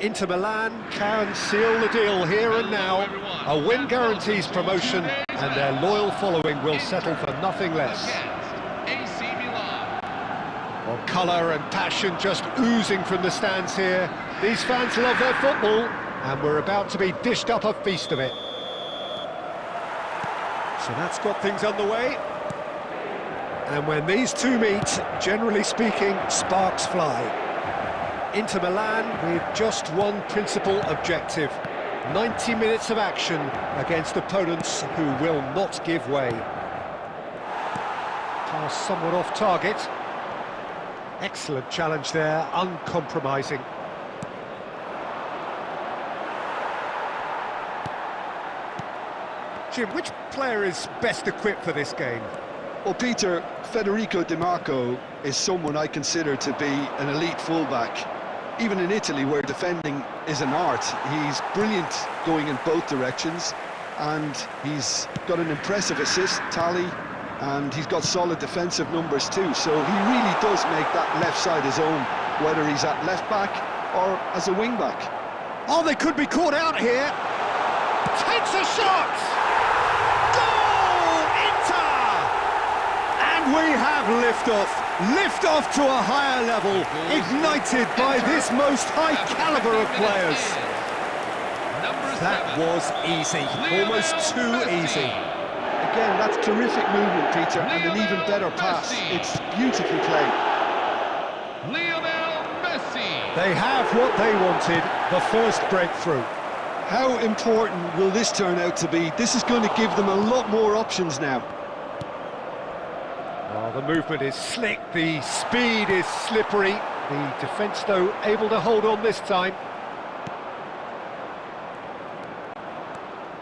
Inter Milan can seal the deal here and now. A win guarantees promotion, and their loyal following will settle for nothing less. Well, colour and passion just oozing from the stands here. These fans love their football, and we're about to be dished up a feast of it. So that's got things underway. And when these two meet, generally speaking, sparks fly. Inter Milan with just one principal objective: 90 minutes of action against opponents who will not give way. Pass somewhat off target. Excellent challenge there, uncompromising. Jim, which player is best equipped for this game? Well, Peter, Federico Di Marco is someone I consider to be an elite fullback. Even in Italy, where defending is an art, he's brilliant going in both directions, and he's got an impressive assist tally, and he's got solid defensive numbers too, so he really does make that left side his own, whether he's at left back or as a wing back. Oh, they could be caught out here. Takes a shot! Goal! Inter! And we have liftoff. Liftoff to a higher level, ignited by this most high caliber of players. That was easy, almost too easy. Again, that's terrific movement, Peter, and an even better pass. It's beautifully played. They have what they wanted, the first breakthrough. How important will this turn out to be? This is going to give them a lot more options now. Well, the movement is slick, the speed is slippery. The defence, though, able to hold on this time.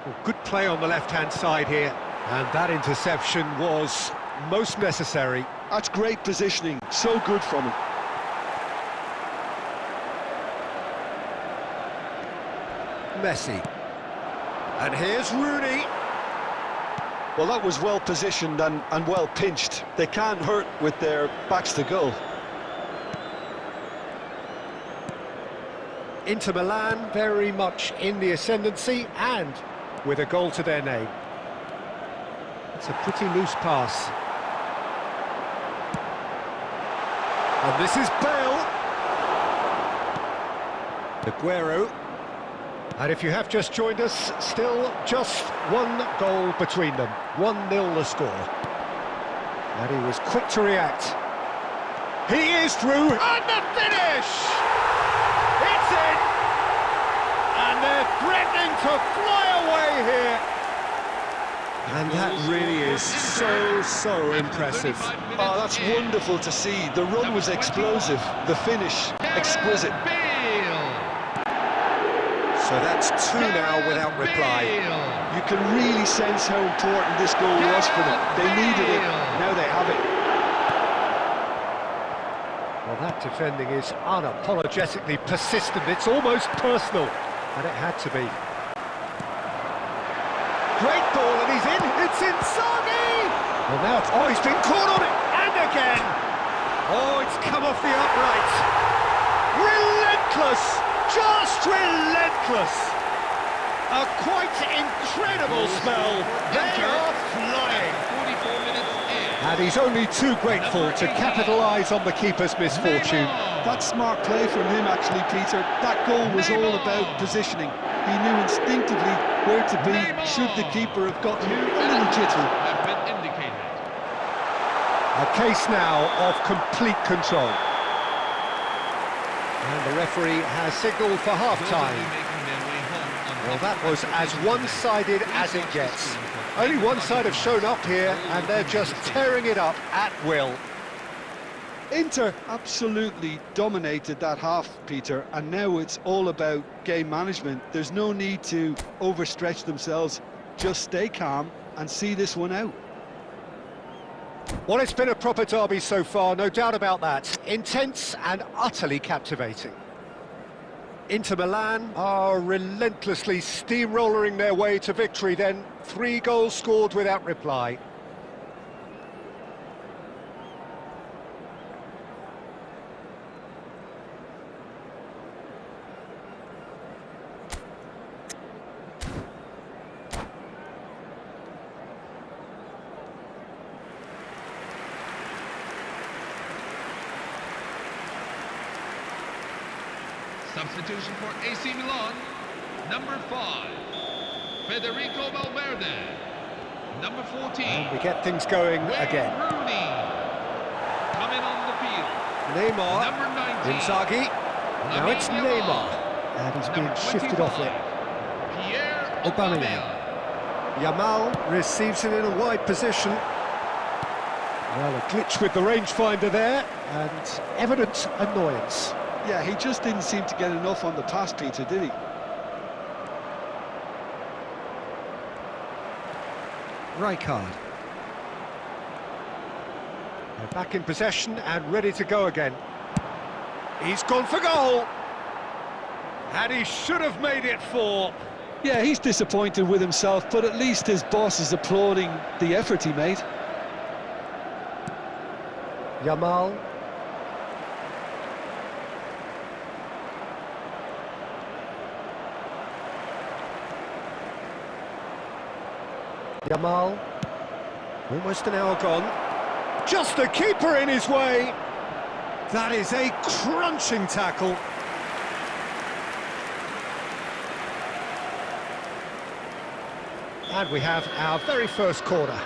Well, good play on the left-hand side here. And that interception was most necessary. That's great positioning, so good from him. Messi. And here's Rooney. Well, that was well positioned and well pinched. They can't hurt with their backs to goal. Inter Milan very much in the ascendancy and with a goal to their name. It's a pretty loose pass. And this is Bale. Aguero. And if you have just joined us, still just one goal between them. 1-0 the score. And he was quick to react. He is through. And the finish! It's in! And they're threatening to fly away here. And that really is so impressive. Oh, that's wonderful to see. The run was explosive, the finish exquisite. So that's 2 now without reply. You can really sense how important this goal was for them. They needed it, now they have it. Well, that defending is unapologetically persistent. It's almost personal, and it had to be. Great ball, and he's in. It's Inzaghi! Well, now he's been caught on it, and again! Oh, it's come off the upright. Relentless! Just relentless! A quite incredible smell. They are flying. 44 minutes in. And he's only too grateful to capitalise on the keeper's misfortune. That's smart play from him, actually, Peter. That goal was all about positioning. He knew instinctively where to be should the keeper have gotten a little jittery. A case now of complete control. And the referee has signalled for half-time. Well, that was as one-sided as it gets. Only one side have shown up here, and they're just tearing it up at will. Inter absolutely dominated that half, Peter, and now it's all about game management. There's no need to overstretch themselves. Just stay calm and see this one out. Well, it's been a proper derby so far, no doubt about that. Intense and utterly captivating. Inter Milan are relentlessly steamrolling their way to victory then. 3 goals scored without reply. Substitution for AC Milan, number 5, Federico Valverde. Number 14. And we get things going again. Rooney. Coming on the field. Neymar. Number 19. Inzaghi. Now it's Neymar. And he's being shifted off it. Aubameyang. Yamal receives it in a wide position. Well, a glitch with the rangefinder there, and evident annoyance. Yeah, he just didn't seem to get enough on the pass, Peter, did he? Rijkaard. They're back in possession and ready to go again. He's gone for goal! And he should have made it 4. Yeah, he's disappointed with himself, but at least his boss is applauding the effort he made. Yamal. Yamal. Almost an hour gone. Just the keeper in his way. That is a crunching tackle. And we have our very first corner.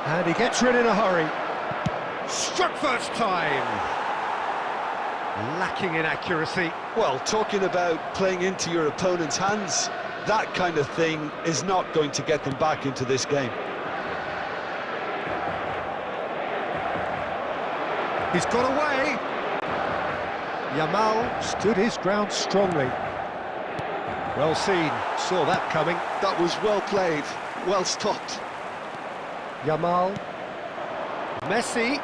And he gets rid in a hurry. Struck first time. Lacking in accuracy. Well, talking about playing into your opponent's hands, that kind of thing is not going to get them back into this game. He's got away. Yamal stood his ground strongly. Well seen, saw that coming. That was well played, well stopped. Yamal. Messi.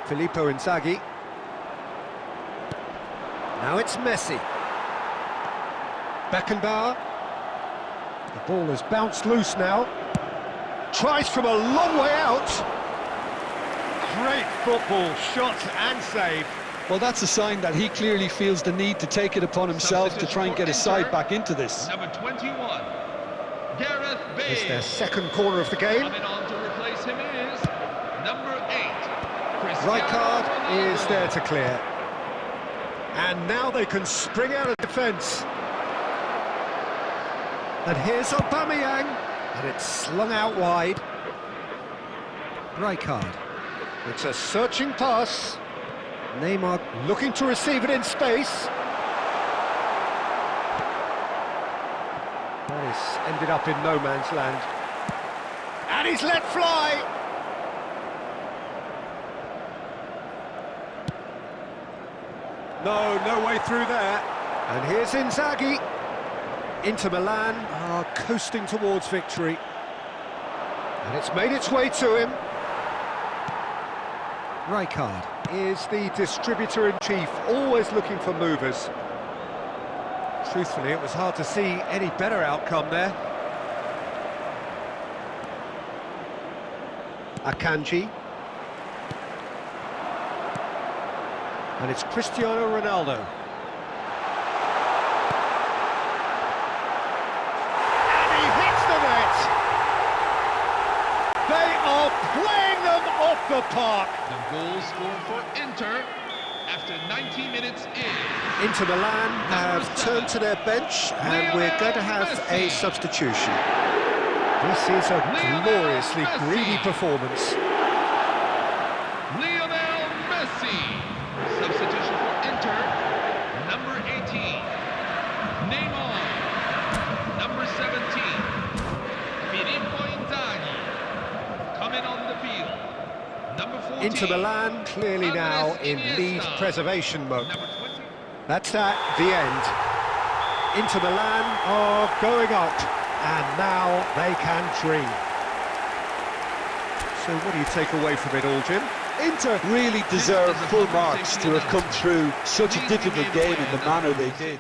Filippo Inzaghi. Now it's Messi. Beckenbauer. The ball has bounced loose now. Tries from a long way out. Great football, shot and save. Well, that's a sign that he clearly feels the need to take it upon himself to try and get his side back into this. Number 21, Gareth Bale. It's their second corner of the game. Coming on to replace him is number 8, Rijkaard is there to clear. And now they can spring out of defence. And here's Aubameyang. And it's slung out wide. Rijkaard. It's a searching pass. Neymar looking to receive it in space. That is ended up in no man's land. And he's let fly! No way through there. And here's Inzaghi. Inter Milan are coasting towards victory. And it's made its way to him. Rijkaard is the distributor-in-chief, always looking for movers. Truthfully, it was hard to see any better outcome there. Akanji. And it's Cristiano Ronaldo. And he hits the net! They are playing them off the park! The goal scored for Inter after 90 minutes in. Inter Milan have turned to their bench and we're going to have a substitution. This is a gloriously greedy performance. Lionel Messi. Substitution for Inter, number 18. Neymar, number 17. Filippo Inzaghi. Coming on the field, number 14. Inter Milan clearly now in lead preservation mode. That's at the end. Inter Milan are going up, and now they can dream. So what do you take away from it all, Jim? Inter really deserve full marks to have come through such a difficult game in the manner they did.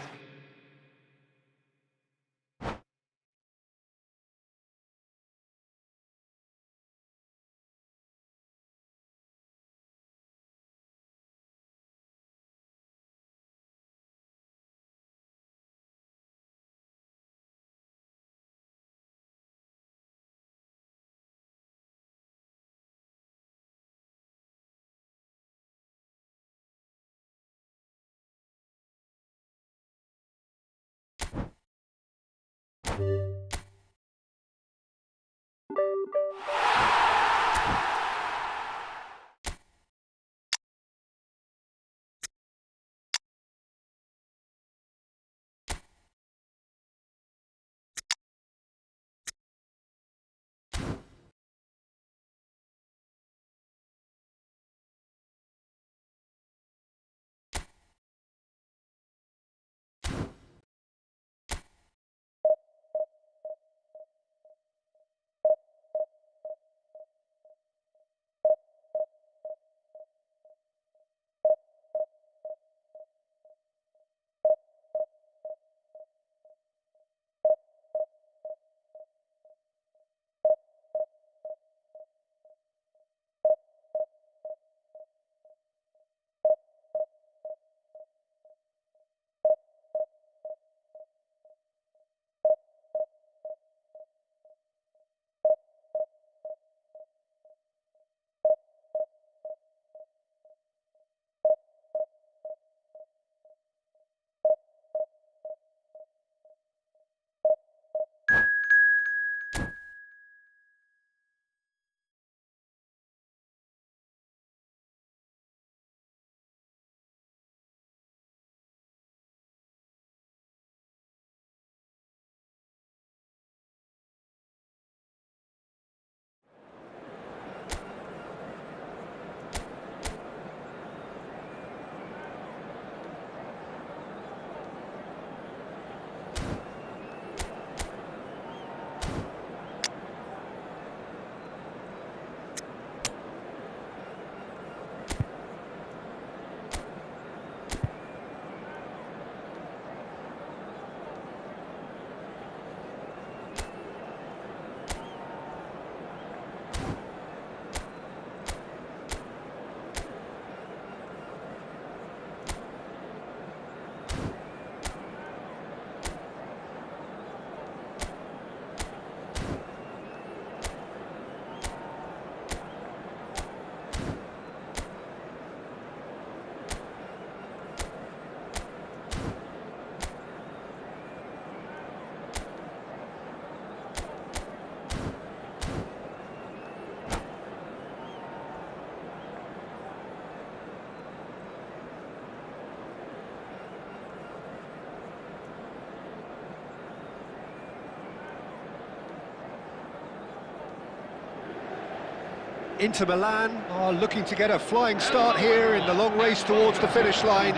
Inter Milan are looking to get a flying start here in the long race towards the finish line.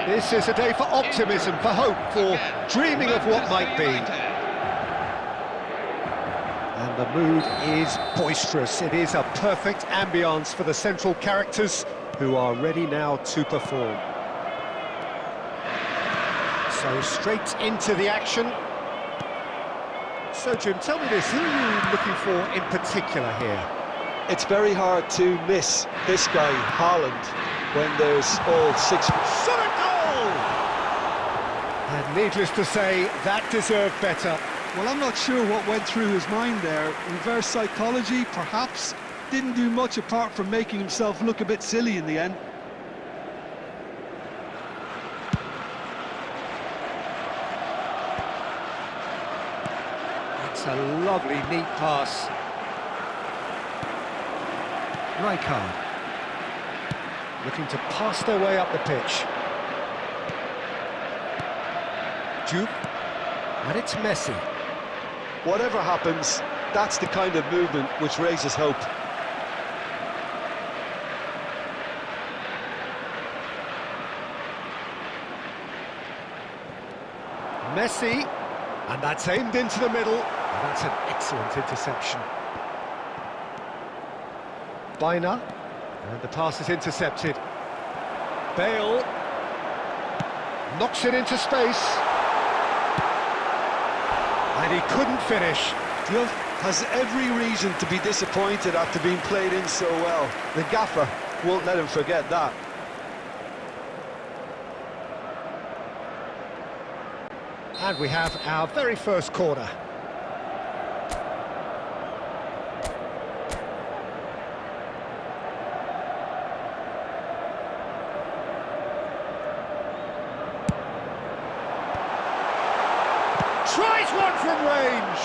This is a day for optimism, for hope, for dreaming of what might be. And the mood is boisterous. It is a perfect ambience for the central characters who are ready now to perform. So straight into the action. So Jim, tell me this, who are you looking for in particular here? It's very hard to miss this guy, Haaland, when there's all six... Shot a goal! And needless to say, that deserved better. Well, I'm not sure what went through his mind there. Reverse psychology, perhaps. Didn't do much apart from making himself look a bit silly in the end. It's a lovely, neat pass. Rijkaard looking to pass their way up the pitch. Juve, and it's Messi. Whatever happens, that's the kind of movement which raises hope. Messi, and that's aimed into the middle. And that's an excellent interception. Baina, and the pass is intercepted. Bale knocks it into space, and he couldn't finish. Juve has every reason to be disappointed after being played in so well. The gaffer won't let him forget that. And we have our very first corner. Tries one from range!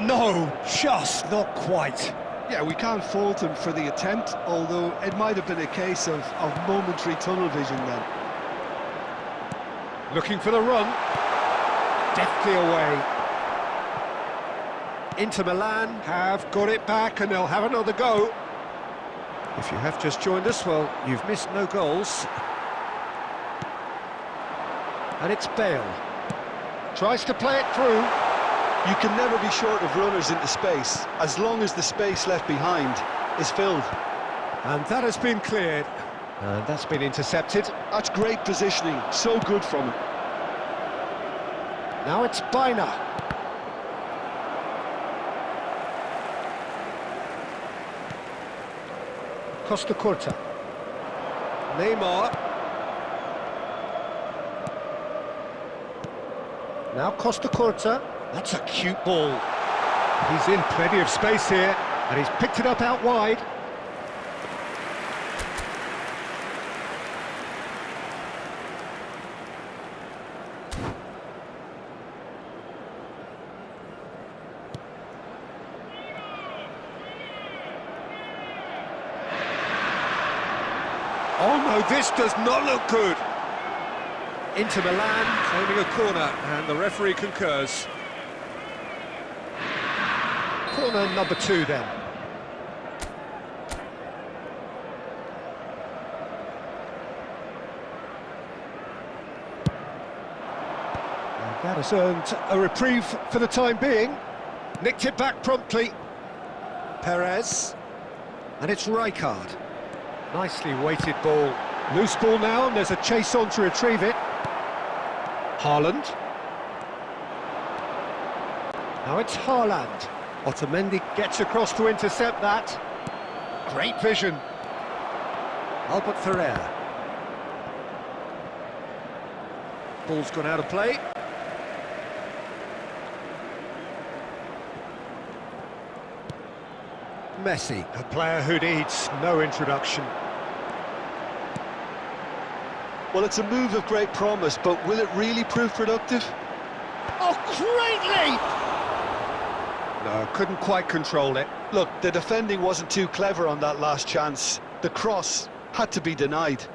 No, just not quite. Yeah, we can't fault him for the attempt, although it might have been a case of momentary tunnel vision then. Looking for the run. Deftly away. Inter Milan have got it back and they'll have another go. If you have just joined us, well, you've missed no goals. And it's Bale. Tries to play it through. You can never be short of runners into space, as long as the space left behind is filled. And that has been cleared. And that's been intercepted. That's great positioning, so good from him. Now it's Baina. Costa Curta. Neymar. Now Costa Curta. That's a cute ball. He's in plenty of space here, and he's picked it up out wide. Oh no, this does not look good. Inter Milan claiming a corner, and the referee concurs. Corner number 2 then. And that has earned a reprieve for the time being. Nicked it back promptly. Perez. And it's Rijkaard. Nicely weighted ball. Loose ball now, and there's a chase on to retrieve it. Haaland. Now it's Haaland. Otamendi gets across to intercept that. Great vision. Albert Ferrer. Ball's gone out of play. Messi, a player who needs no introduction. Well, it's a move of great promise, but will it really prove productive? Oh, great leap! No, couldn't quite control it. Look, the defending wasn't too clever on that last chance. The cross had to be denied.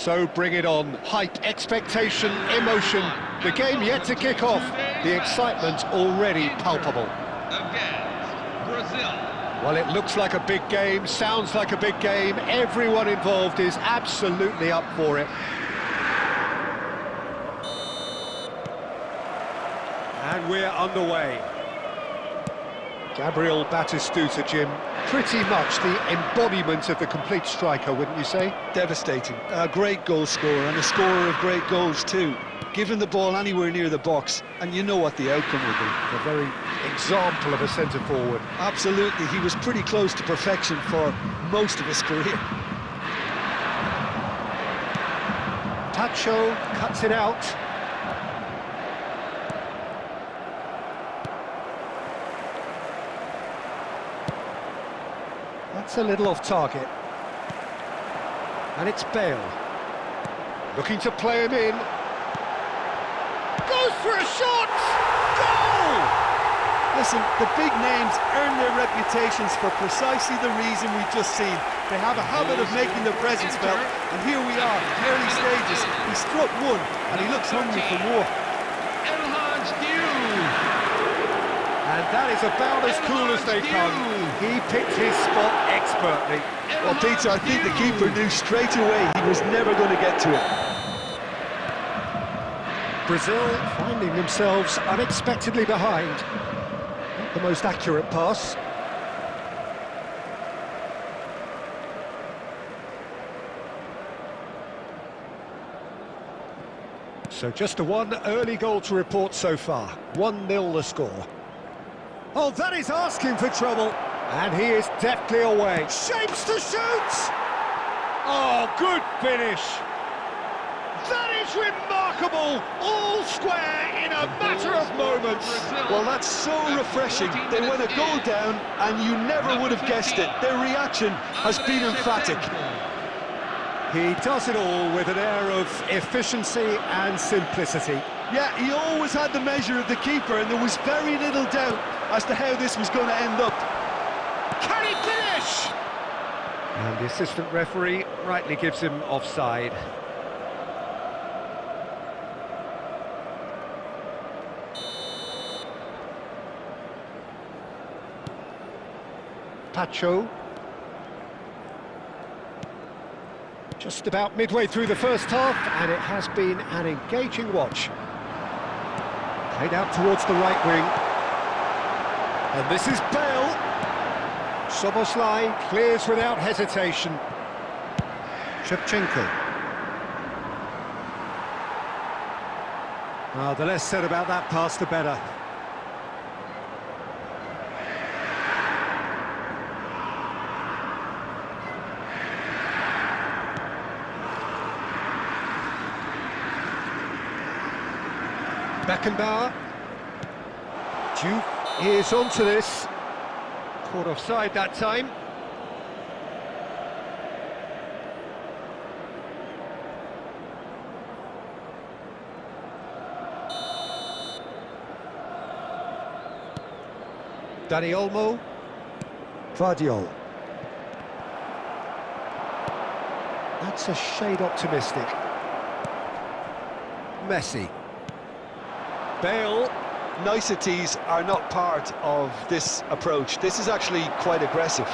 So bring it on. Hype, expectation, emotion. The game yet to kick off. The excitement already palpable. Against Brazil. Well, it looks like a big game, sounds like a big game. Everyone involved is absolutely up for it. And we're underway. Gabriel Batistuta, Jim, pretty much the embodiment of the complete striker, wouldn't you say? Devastating. A great goal scorer and a scorer of great goals too. Give him the ball anywhere near the box and you know what the outcome will be. A very example of a centre-forward. Absolutely, he was pretty close to perfection for most of his career. Tacho cuts it out. That's a little off target. And it's Bale. Looking to play him in. Goes for a shot! Goal! Listen, the big names earn their reputations for precisely the reason we've just seen. They have a habit of making their presence felt, and here we are, early stages. He struck one, and he looks hungry for more. And that is about as cool as they come. He picked his spot expertly. Well, Peter, I think the keeper knew straight away he was never going to get to it. Brazil finding themselves unexpectedly behind. Not the most accurate pass. So just a one early goal to report so far. 1-0 the score. Oh, that is asking for trouble. And he is deftly away. Shapes to shoot! Oh, good finish. That is remarkable. All square in a matter of moments. Well, that's so refreshing. They went a goal down and you never would have guessed it. Their reaction has been emphatic. He does it all with an air of efficiency and simplicity. Yeah, he always had the measure of the keeper and there was very little doubt as to how this was going to end up. Can he finish? And the assistant referee rightly gives him offside. Tacho. Just about midway through the first half, and it has been an engaging watch. Played out towards the right wing. And this is Bale. Soboslai clears without hesitation. Shevchenko. Well, the less said about that pass, the better. Beckenbauer. Duke is onto this. Caught offside that time. Dani Olmo. Vardiol. That's a shade optimistic. Messi. Bale. Niceties are not part of this approach. This is actually quite aggressive.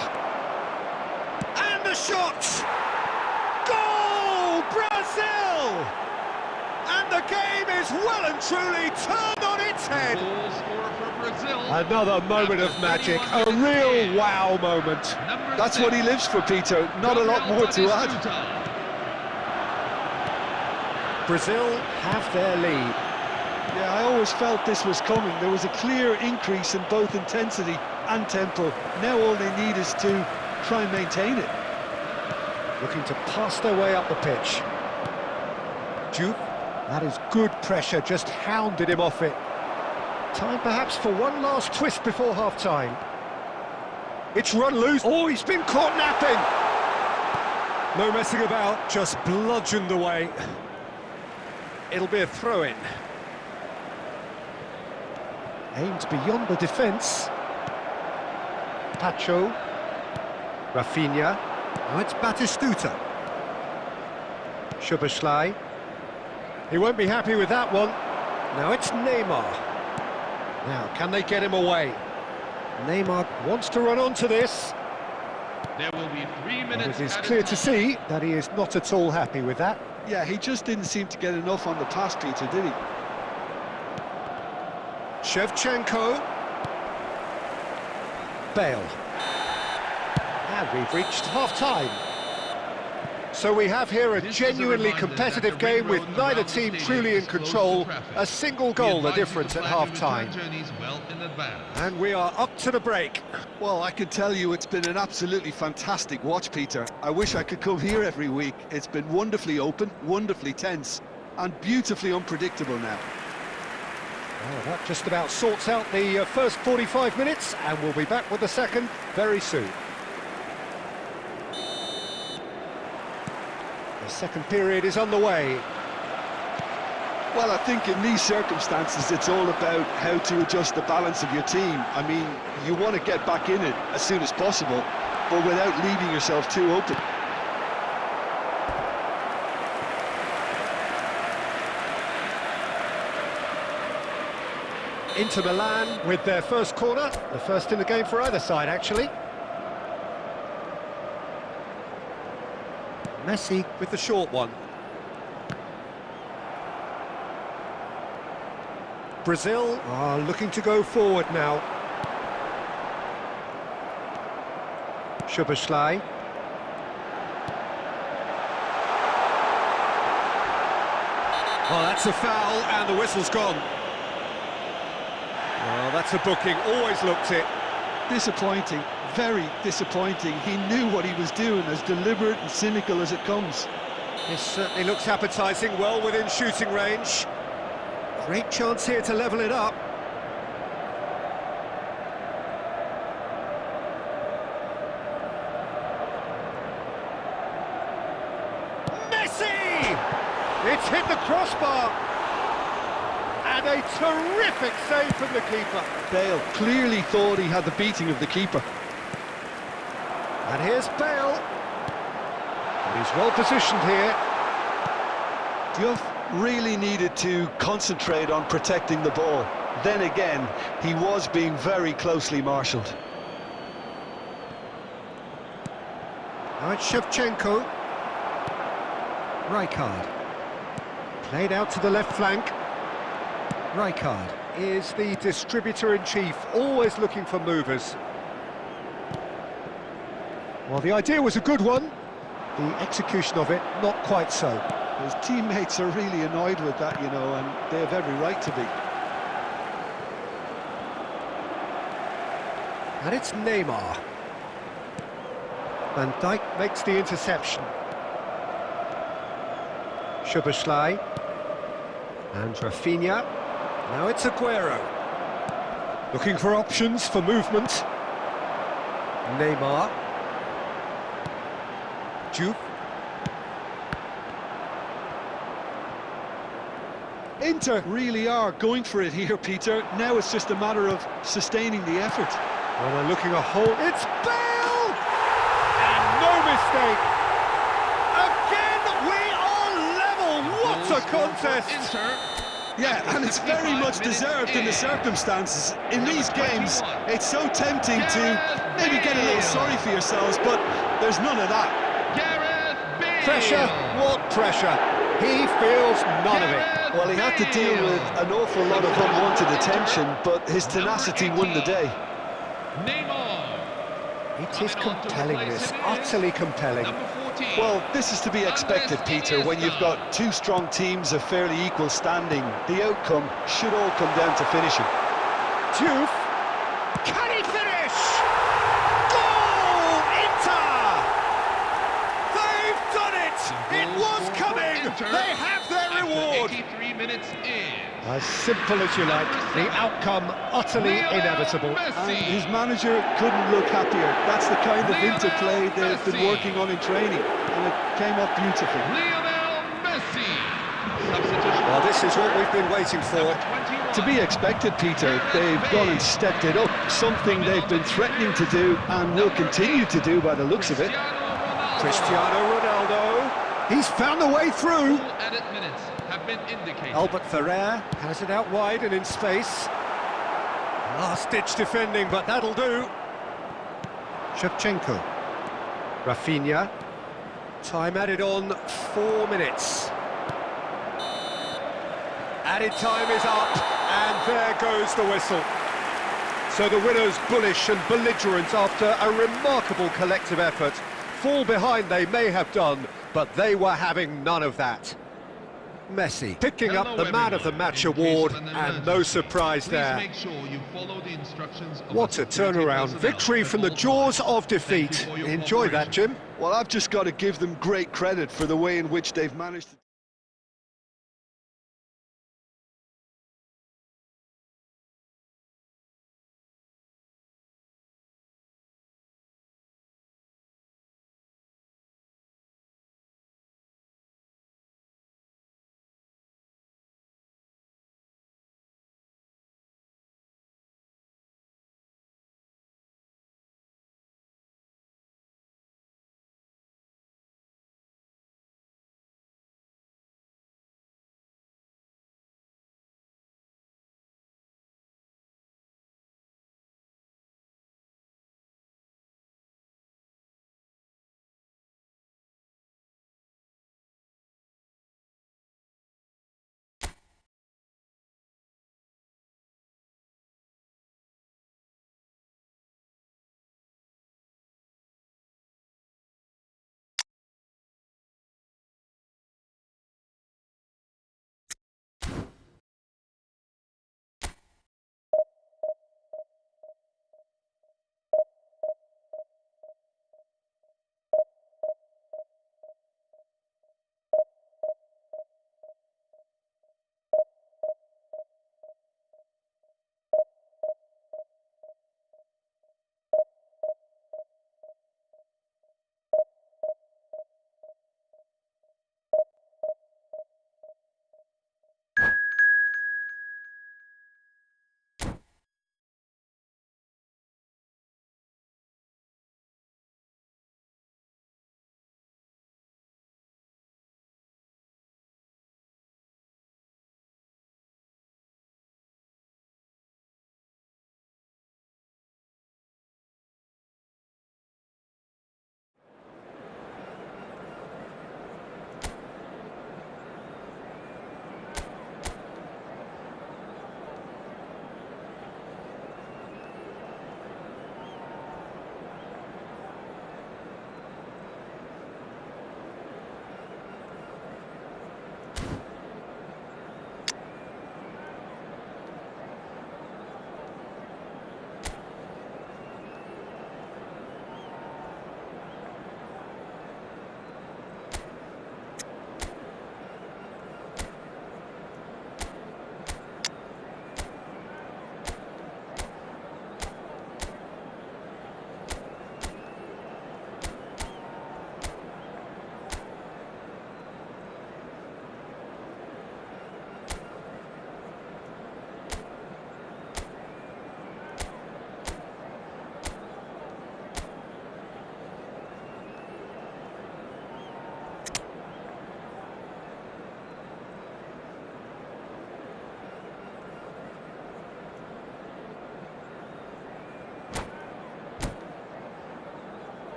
And the shot! Goal! Brazil! And the game is well and truly turned on its head. Another moment of magic, a real wow moment. That's what he lives for, Peter. Not a lot more to add. Brazil have their lead. Yeah, I always felt this was coming. There was a clear increase in both intensity and tempo. Now all they need is to try and maintain it. Looking to pass their way up the pitch. Duke, that is good pressure, just hounded him off it. Time perhaps for one last twist before half-time. It's run loose. Oh, he's been caught napping. No messing about, just bludgeoned away. It'll be a throw-in. Aimed beyond the defence. Tacho. Rafinha. Now it's Batistuta. Szoboszlai. He won't be happy with that one. Now it's Neymar. Now, can they get him away? Neymar wants to run onto this. There will be 3 minutes. It is clear to see that he is not at all happy with that. Yeah, he just didn't seem to get enough on the pass, Peter, did he? Shevchenko. Bale. And we've reached half-time. So we have here a genuinely competitive game with neither team truly in control. A single goal the difference at half-time. And we are up to the break. Well, I can tell you it's been an absolutely fantastic watch, Peter. I wish I could come here every week. It's been wonderfully open, wonderfully tense, and beautifully unpredictable now. Well, that just about sorts out the first 45 minutes, and we'll be back with the second very soon. The second period is underway. Well, I think in these circumstances it's all about how to adjust the balance of your team. I mean, you want to get back in it as soon as possible, but without leaving yourself too open. Inter Milan with their first corner, the first in the game for either side, actually. Messi with the short one. Brazil are looking to go forward now. Szoboszlai. Oh, that's a foul, and the whistle's gone. Well, that's a booking, always looked it. Disappointing, very disappointing. He knew what he was doing, as deliberate and cynical as it comes. This certainly looks appetising, well within shooting range. Great chance here to level it up. Messi! It's hit the crossbar. And a terrific save from the keeper. Bale clearly thought he had the beating of the keeper. And here's Bale. And he's well positioned here. Diouf really needed to concentrate on protecting the ball. Then again, he was being very closely marshalled. Now it's Shevchenko. Rijkaard. Played out to the left flank. Rijkaard is the distributor-in-chief, always looking for movers. Well, the idea was a good one. The execution of it, not quite so. His teammates are really annoyed with that, you know, and they have every right to be. And it's Neymar. Van Dijk makes the interception. Szoboszlai. And Rafinha. Now it's Aguero. Looking for options for movement. Neymar. Diouf. Inter really are going for it here, Peter. Now it's just a matter of sustaining the effort. Well, they're looking a hole. It's Bale! And no mistake. Again, we are level. What a contest! Yeah, and it's very much deserved in the circumstances. In these games, it's so tempting to maybe get a little sorry for yourselves, but there's none of that. Pressure? What pressure? He feels none of it. Well, he had to deal with an awful lot of unwanted attention, but his tenacity won the day. It is compelling, this, utterly compelling. Well, this is to be expected, Peter, when you've got two strong teams of fairly equal standing. The outcome should all come down to finishing. Diouf, can he finish? Goal, Inter! They've done it! It was coming! They have their reward! 83 minutes in. As simple as you like, the outcome utterly inevitable. And his manager couldn't look happier. That's the kind of interplay they've been working on in training, and it came up beautifully. Lionel Messi. Substitution. Well, this is what we've been waiting for. To be expected, Peter. They've gone and stepped it up, something they've been threatening to do and will continue to do by the looks of it. Cristiano Ronaldo, He's found the way through. Full added minutes have been indicated. Albert Ferrer has it out wide and in space. Last-ditch defending, but that'll do. Shevchenko. Rafinha. Time added on 4 minutes. Added time is up, and there goes the whistle. So the winners bullish and belligerent after a remarkable collective effort. Fall behind they may have done, but they were having none of that. Messi picking up the Man of the Match award, and no surprise there. Make sure you follow the instructions of What a turnaround. Victory from the jaws of defeat. Enjoy that, Jim. Well, I've just got to give them great credit for the way in which they've managed to...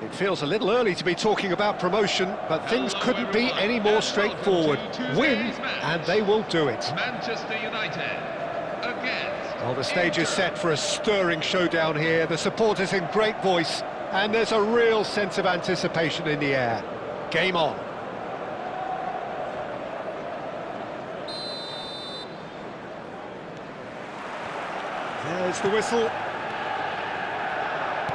It feels a little early to be talking about promotion, but things couldn't be any more straightforward. Win, and they will do it. Manchester United against... Well, the stage is set for a stirring showdown here. The supporters in great voice, and there's a real sense of anticipation in the air. Game on. There's the whistle.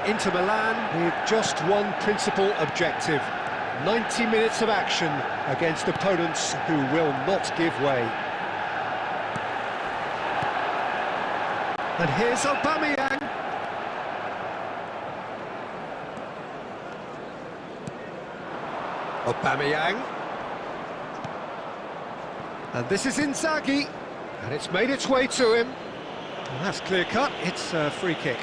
Inter Milan with just one principal objective. 90 minutes of action against opponents who will not give way. And here's Aubameyang. Aubameyang. And this is Inzaghi. And it's made its way to him. And that's clear cut, it's a free kick.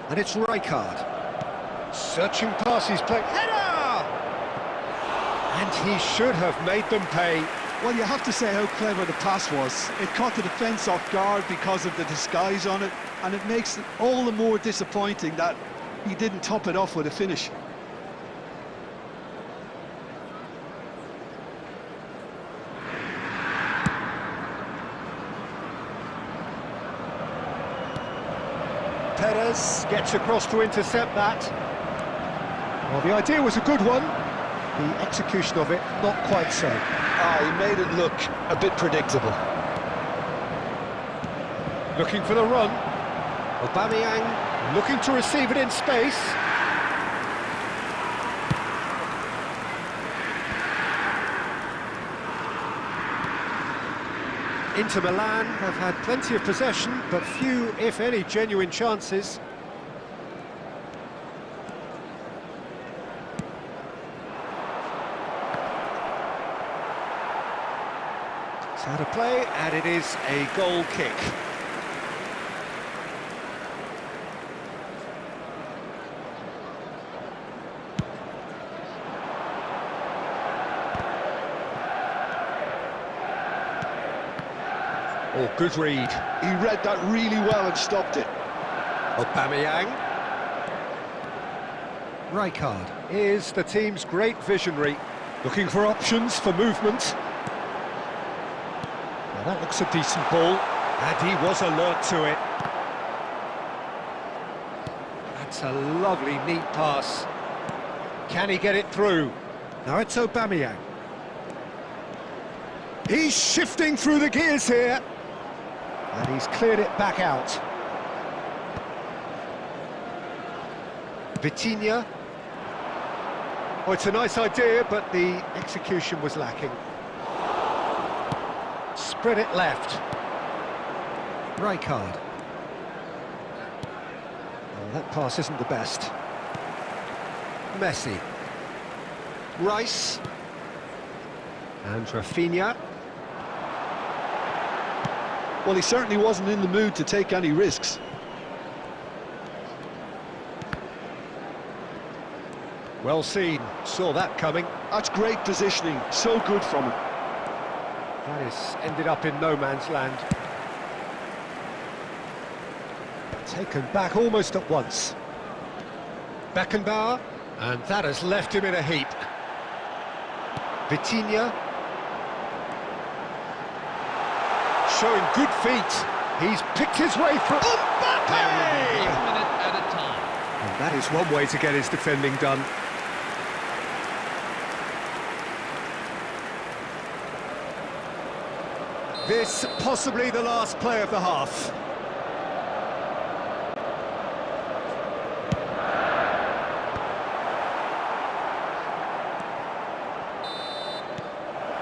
And it's Rijkaard. Searching pass, he's playing. Header! And he should have made them pay. Well, you have to say how clever the pass was. It caught the defence off guard because of the disguise on it, and it makes it all the more disappointing that he didn't top it off with a finish. Perez gets across to intercept that. Well, the idea was a good one. The execution of it, not quite so. He made it look a bit predictable. Looking for the run. Aubameyang looking to receive it in space. Inter Milan have had plenty of possession, but few, if any, genuine chances. It's out of play, and it is a goal kick. Oh, good read. He read that really well and stopped it. Aubameyang. Rijkaard is the team's great visionary, looking for options for movement. Now that looks a decent ball, and he was alert to it. That's a lovely, neat pass. Can he get it through? Now it's Aubameyang. He's shifting through the gears here. And he's cleared it back out. Vitinha. Oh, it's a nice idea, but the execution was lacking. Spread it left. Rijkaard. Oh, that pass isn't the best. Messi. Rice. And Rafinha. Well, he certainly wasn't in the mood to take any risks. Well seen, saw that coming. That's great positioning, so good from him. That is ended up in no man's land. Taken back almost at once. Beckenbauer, and that has left him in a heap. Vitinha. Showing good feet. He's picked his way through. Mbappe! 1 minute at a time. And that is one way to get his defending done. This possibly the last play of the half.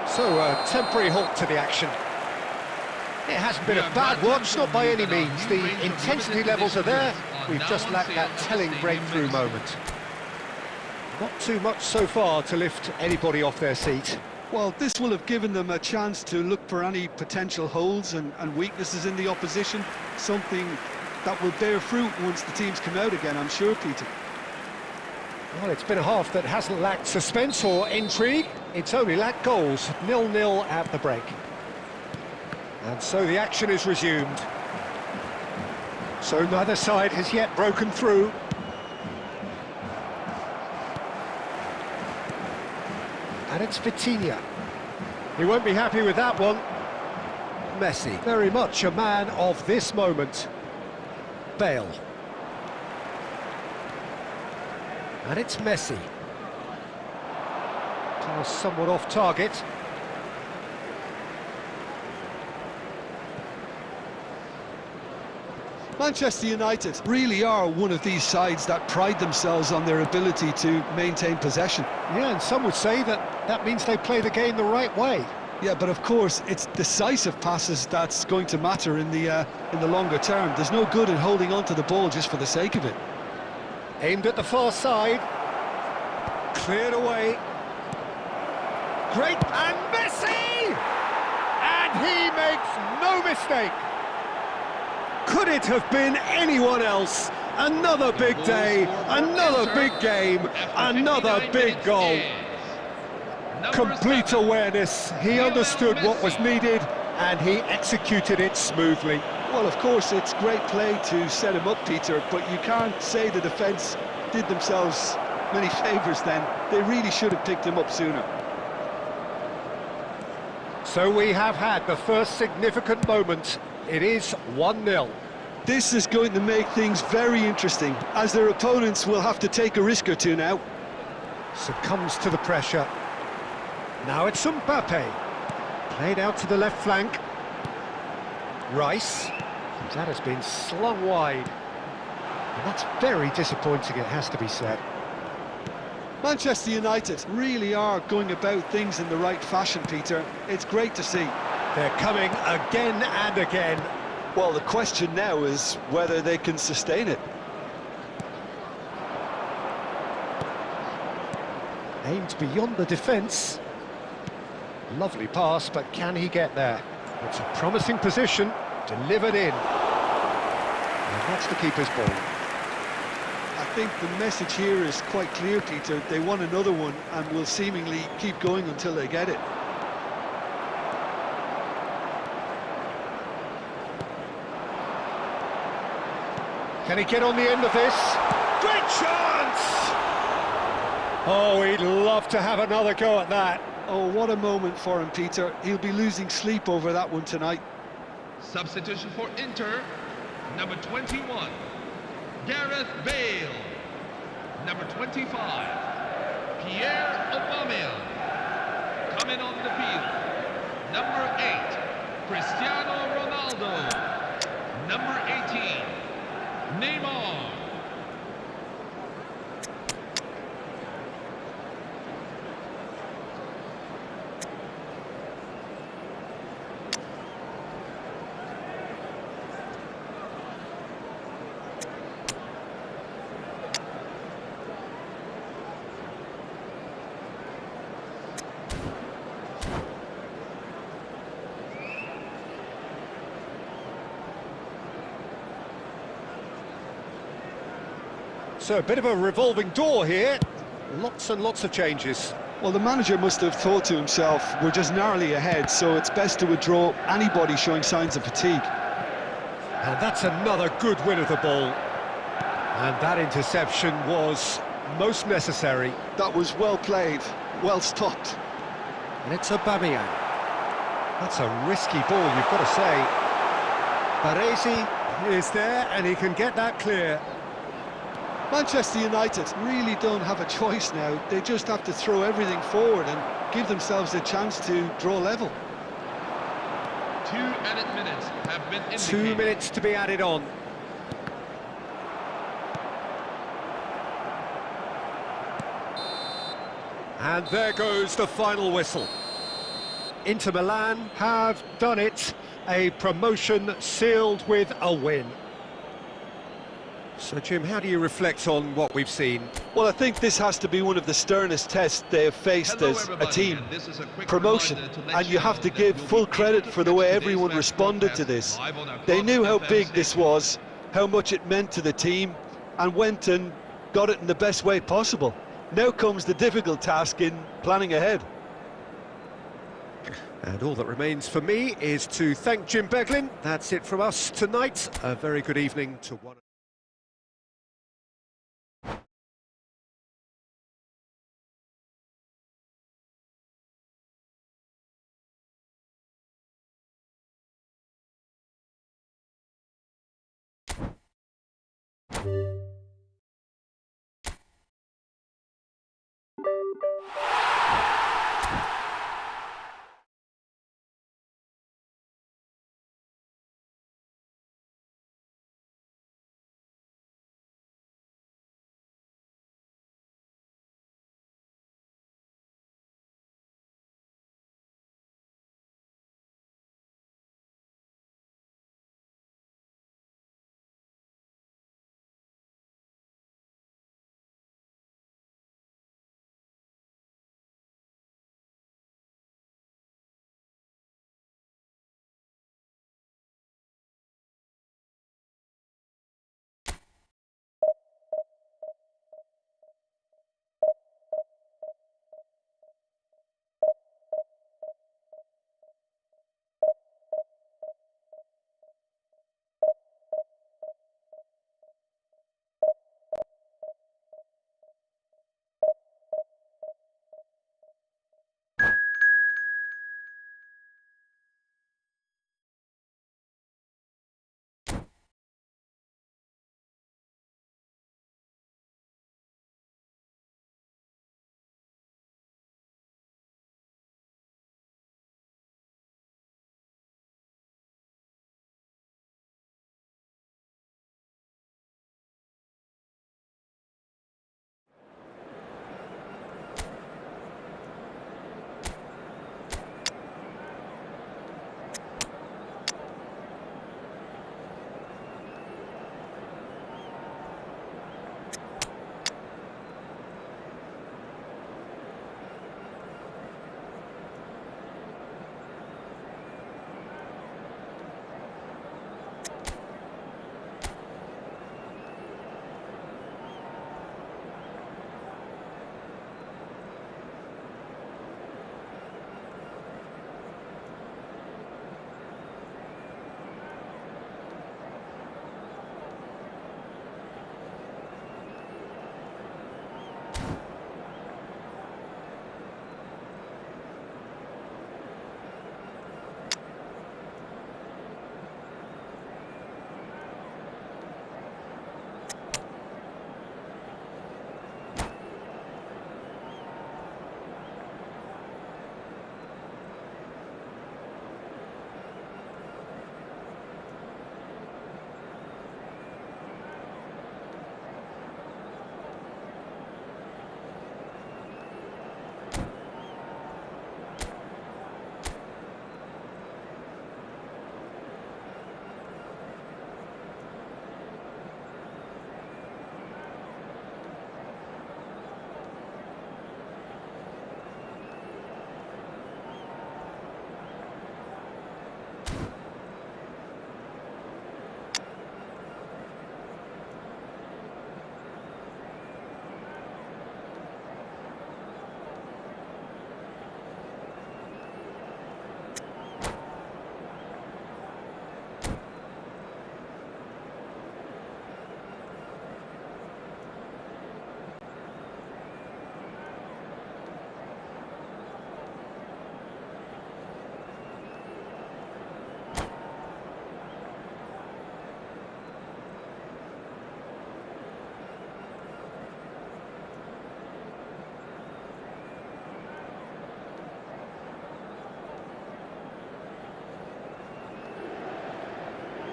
So a temporary halt to the action. It hasn't been a bad watch, not by any means. The intensity levels are there. We've just lacked that telling breakthrough moment. Not too much so far to lift anybody off their seat. Well, this will have given them a chance to look for any potential holes and weaknesses in the opposition, something that will bear fruit once the teams come out again, I'm sure, Peter. Well, it's been a half that hasn't lacked suspense or intrigue. It's only lacked goals. 0-0 at the break. And so the action is resumed. So neither side has yet broken through. And it's Vitinha. He won't be happy with that one. Messi, very much a man of this moment. Bale. And it's Messi. Pass somewhat off target. Manchester United. Really are one of these sides that pride themselves on their ability to maintain possession. Yeah, and some would say that that means they play the game the right way. Yeah, but of course, it's decisive passes that's going to matter in the longer term. There's no good in holding on to the ball just for the sake of it. Aimed at the far side. Cleared away. Great, and Messi! And he makes no mistake. Could it have been anyone else? Another big day, another big game, another big goal. Complete awareness, he understood what was needed and he executed it smoothly. Well, of course, it's great play to set him up, Peter, but you can't say the defence did themselves many favours then. They really should have picked him up sooner. So we have had the first significant moment. It is 1-0. This is going to make things very interesting, as their opponents will have to take a risk or two now. Succumbs to the pressure. Now it's Mbappe. Played out to the left flank. Rice. That has been slung wide. And that's very disappointing, it has to be said. Manchester United really are going about things in the right fashion, Peter. It's great to see. They're coming again and again. Well, the question now is whether they can sustain it. Aimed beyond the defence. Lovely pass, but can he get there? It's a promising position, delivered in. And that's the keeper's ball. I think the message here is quite clear, Peter. They want another one and will seemingly keep going until they get it. Can he get on the end of this? Great chance! Oh, he'd love to have another go at that. Oh, what a moment for him, Peter. He'll be losing sleep over that one tonight. Substitution for Inter, number 21, Gareth Bale. Number 25, Pierre Aubameyang. Coming on the field, number 8, Cristiano Ronaldo. Number 18, Neymar. So a bit of a revolving door here. Lots and lots of changes. Well, the manager must have thought to himself, we're just narrowly ahead, so it's best to withdraw anybody showing signs of fatigue. And that's another good win of the ball. And that interception was most necessary. That was well played, well stopped. And it's Aubameyang. That's a risky ball, you've got to say. Baresi is there, and he can get that clear. Manchester United really don't have a choice now. They just have to throw everything forward and give themselves a chance to draw level. 2 added minutes have been indicated. 2 minutes to be added on. And there goes the final whistle. Inter Milan have done it. A promotion sealed with a win. So, Jim, how do you reflect on what we've seen? Well, I think this has to be one of the sternest tests they have faced as a team. Promotion, and you have to give full credit for the way everyone responded to this. They knew how big this was, how much it meant to the team, and went and got it in the best way possible. Now comes the difficult task in planning ahead. And all that remains for me is to thank Jim Beglin. That's it from us tonight. A very good evening to one.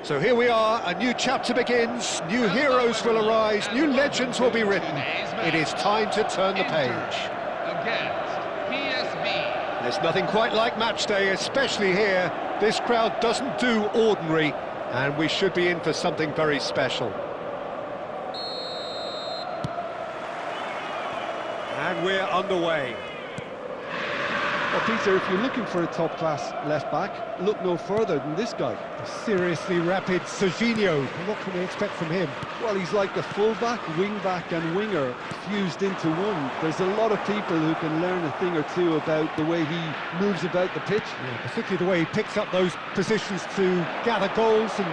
So here we are, a new chapter begins, new heroes will arise, new legends will be written. It is time to turn the page. Against PSV. There's nothing quite like match day, especially here. This crowd doesn't do ordinary, and we should be in for something very special. And we're underway. Well, Peter, if you're looking for a top-class left-back, look no further than this guy. Seriously rapid Serginho. What can we expect from him? Well, he's like a full-back, wing-back and winger fused into one. There's a lot of people who can learn a thing or two about the way he moves about the pitch. Yeah, particularly the way he picks up those positions to gather goals and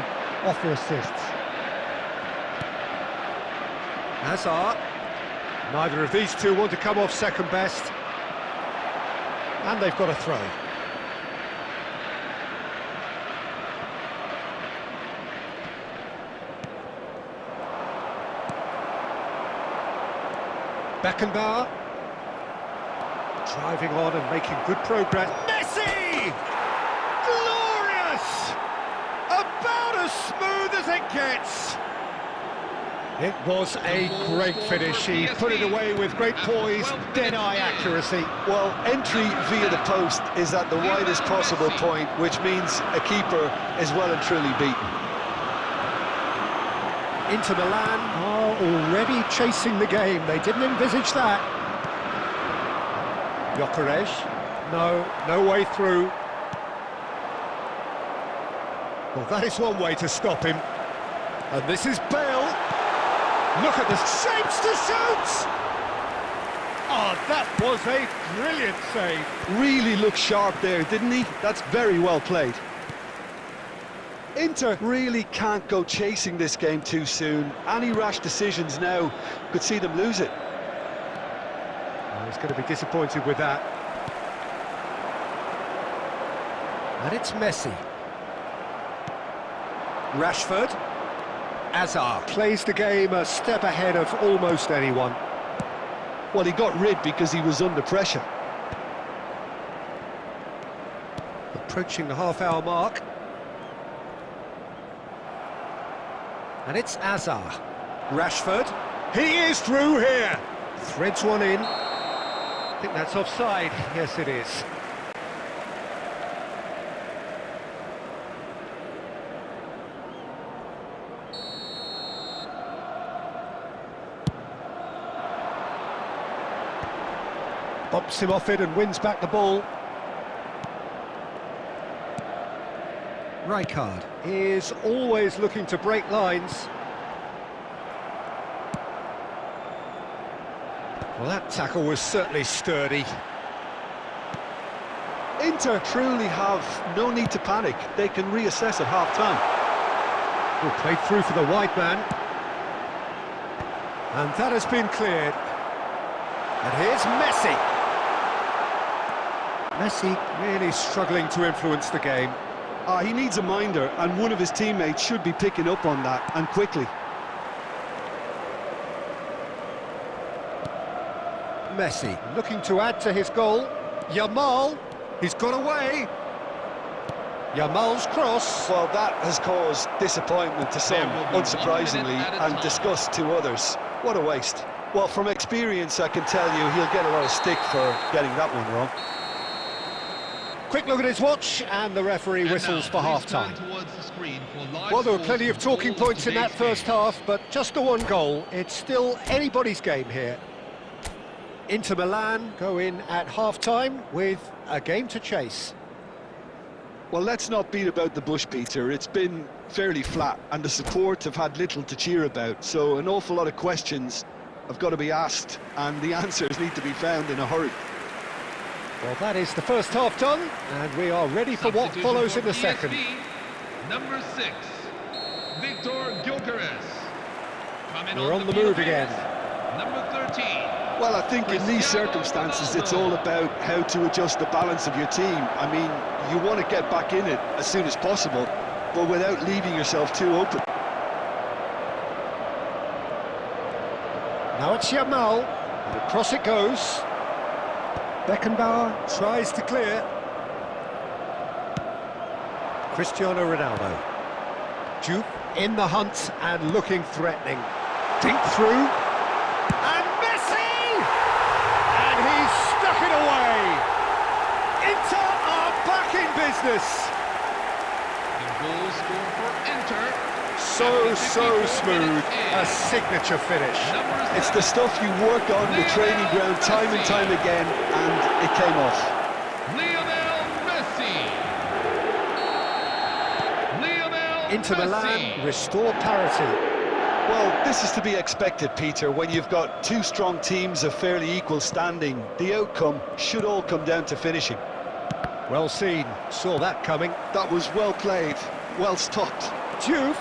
offer assists. Hazard. Neither of these two want to come off second best. And they've got a throw. Beckenbauer. Driving on and making good progress. Messi! Glorious! About as smooth as it gets. It was a great finish. He put it away with great poise, dead-eye accuracy. Well, entry via the post is at the widest possible point, which means a keeper is well and truly beaten. Inter Milan are already chasing the game. They didn't envisage that. Gyökeres. No way through. Well, that is one way to stop him. And this is Bale. Look at the shapes to shoot! Oh, that was a brilliant save. Really looked sharp there, didn't he? That's very well played. Inter really can't go chasing this game too soon. Any rash decisions now could see them lose it. Oh, he's going to be disappointed with that. And it's Messi. Rashford. Hazard plays the game a step ahead of almost anyone. Well, he got rid because he was under pressure. Approaching the half-hour mark. And it's Hazard. Rashford. He is through here. Threads one in. I think that's offside. Yes, it is. Bumps him off it and wins back the ball. Rijkaard is always looking to break lines. Well, that tackle was certainly sturdy. Inter truly have no need to panic. They can reassess at half-time. Oh, played through for the wide man. And that has been cleared. And here's Messi. Messi really struggling to influence the game. He needs a minder, and one of his teammates should be picking up on that, and quickly. Messi looking to add to his goal. Yamal, he's got away. Yamal's cross. Well, that has caused disappointment to some, unsurprisingly, and disgust to others. What a waste. Well, from experience, I can tell you he'll get a lot of stick for getting that one wrong. Quick look at his watch, and the referee whistles for half-time. Well, there were plenty of talking points in that first half, but just the one goal. It's still anybody's game here. Inter Milan go in at half-time with a game to chase. Well, let's not beat about the bush, Peter. It's been fairly flat, and the support have had little to cheer about, so an awful lot of questions have got to be asked, and the answers need to be found in a hurry. Well, that is the first half done, and we are ready for what follows in the second. Number 6, Victor Gyökeres. We're on the move again. Number 13. Well, I think in these circumstances, it's all about how to adjust the balance of your team. I mean, you want to get back in it as soon as possible, but without leaving yourself too open. Now it's Yamal, and across it goes. Beckenbauer tries to clear. Cristiano Ronaldo. Juve in the hunt and looking threatening. Dink through. And Messi! And he's stuck it away. Inter are back in business. The goal scored for Inter. So smooth. A signature finish. It's the stuff you work on the training ground time and time again, and it came off. Lionel Messi. Lionel Inter Messi. Milan restore parity. Well, this is to be expected, Peter. When you've got two strong teams of fairly equal standing, the outcome should all come down to finishing. Well seen, saw that coming. That was well played, well stopped. Juve.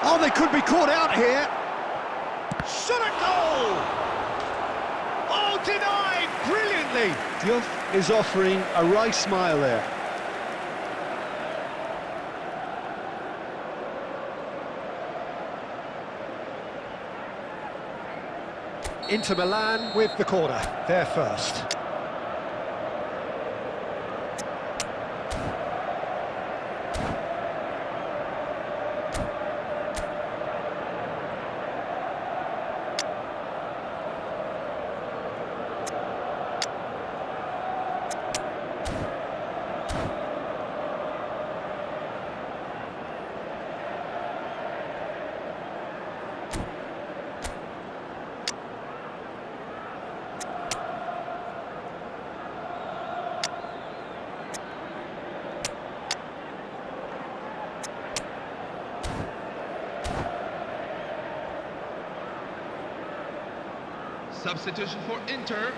Oh, they could be caught out here. Shot a goal! Oh, denied brilliantly. Diouf is offering a wry smile there. Inter Milan with the corner, they're first. Substitution for Inter,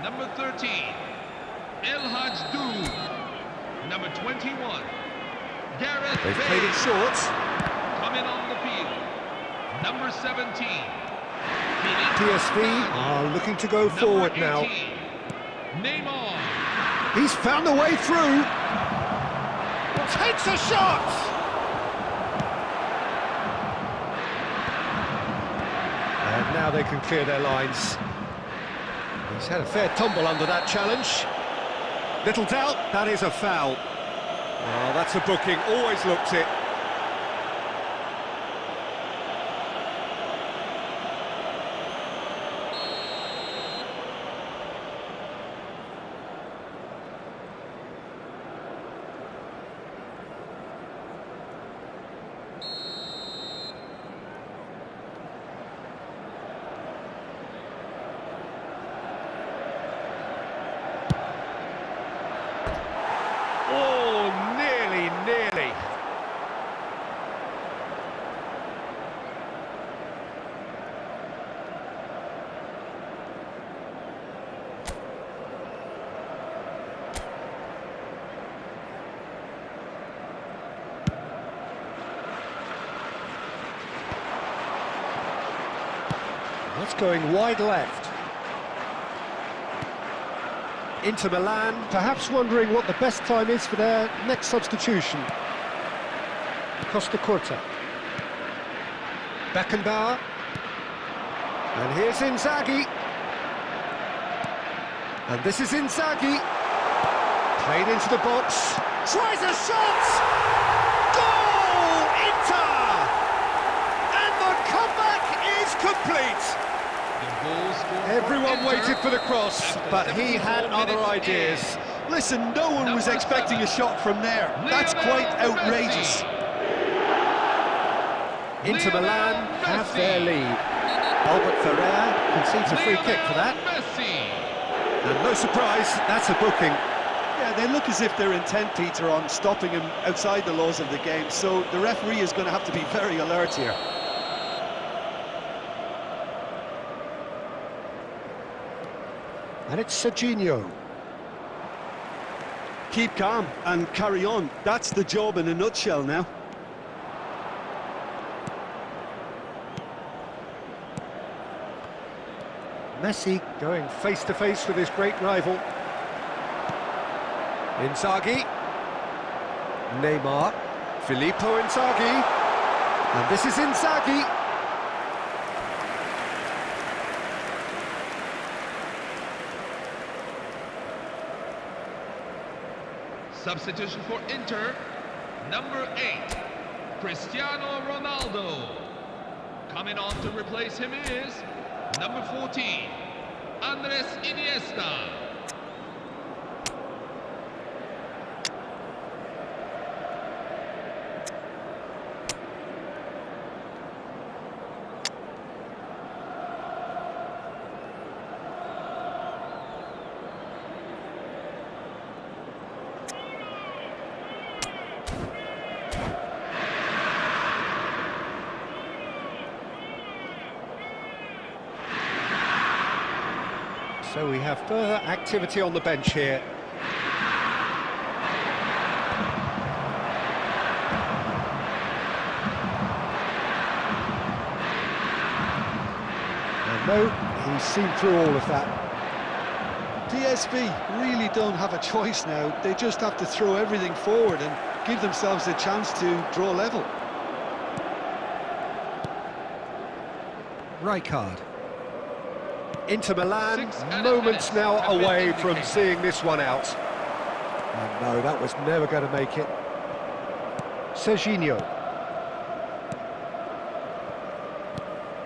number 13, El Hadj. Number 21, Gareth They've Bale. played it short. Coming on the field, number 17, PSV are looking to go forward now. Neymar. He's found a way through. Takes a shot. And now they can clear their lines. He's had a fair tumble under that challenge. Little doubt, that is a foul. Oh, that's a booking, always looked it. Oh, nearly. That's going wide left. Inter Milan, perhaps wondering what the best time is for their next substitution. Costa Curta. Beckenbauer. And here's Inzaghi. And this is Inzaghi. Played into the box. Tries a shot! Goal! Inter! And the comeback is complete! Everyone waited for the cross, but he had other ideas. Listen, no one was expecting a shot from there. That's quite outrageous. Inter Milan have their lead. Albert Ferrer concedes a free kick for that. And no surprise, that's a booking. Yeah, they look as if they're intent, Peter, on stopping him outside the laws of the game, so the referee is going to have to be very alert here. And it's Serginho. Keep calm and carry on. That's the job in a nutshell now. Messi going face-to-face with his great rival. Inzaghi. Neymar. Filippo Inzaghi. And this is Inzaghi. Substitution for Inter, number 8, Cristiano Ronaldo. Coming on to replace him is number 14, Andres Iniesta. So we have further activity on the bench here. And no, he's seen through all of that. PSV really don't have a choice now. They just have to throw everything forward and give themselves a chance to draw level. Rijkaard. Inter Milan, 6 and a moments half now have been away from indicated. seeing this one out. And no, that was never going to make it. Serginho.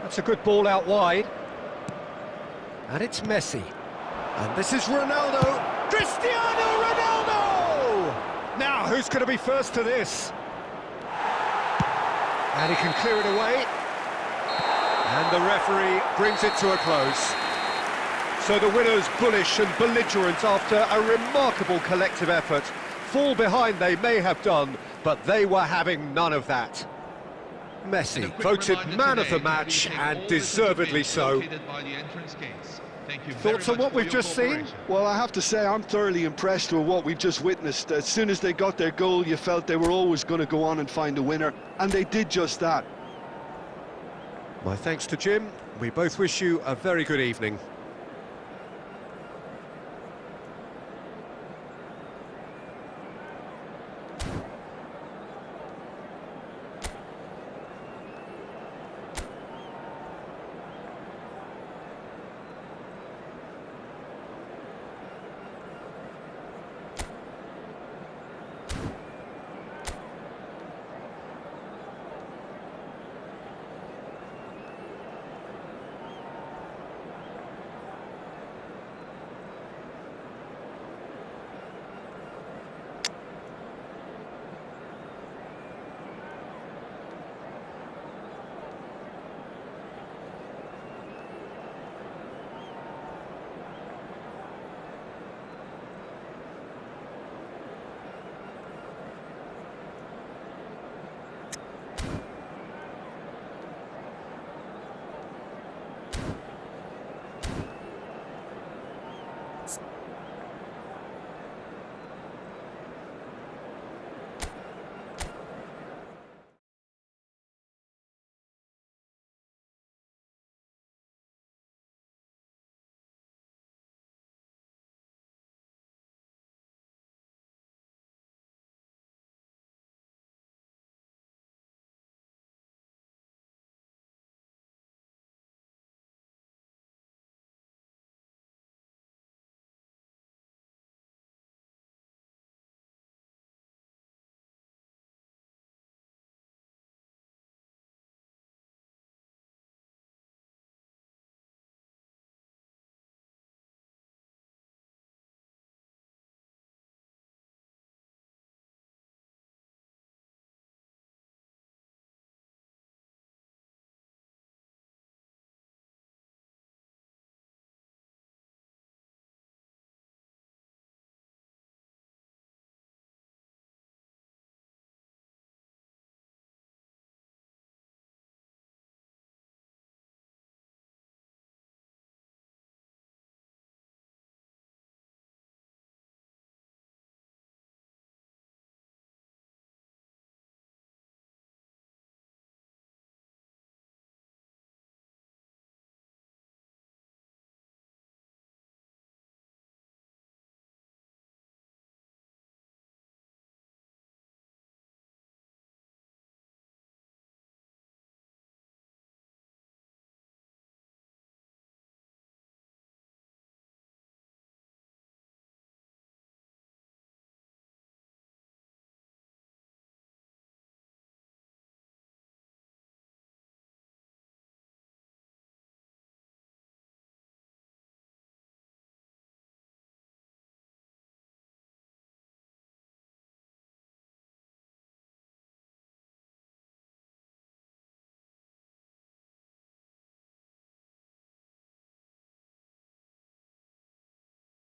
That's a good ball out wide. And it's Messi. And this is Ronaldo. Cristiano Ronaldo! Now, who's going to be first to this? And he can clear it away. And the referee brings it to a close. So the winners, bullish and belligerent after a remarkable collective effort. Fall behind they may have done, but they were having none of that. Messi voted man of the match, and deservedly so. Thoughts on what we've just seen? Well, I have to say I'm thoroughly impressed with what we've just witnessed. As soon as they got their goal, you felt they were always going to go on and find a winner, and they did just that. My thanks to Jim. We both wish you a very good evening.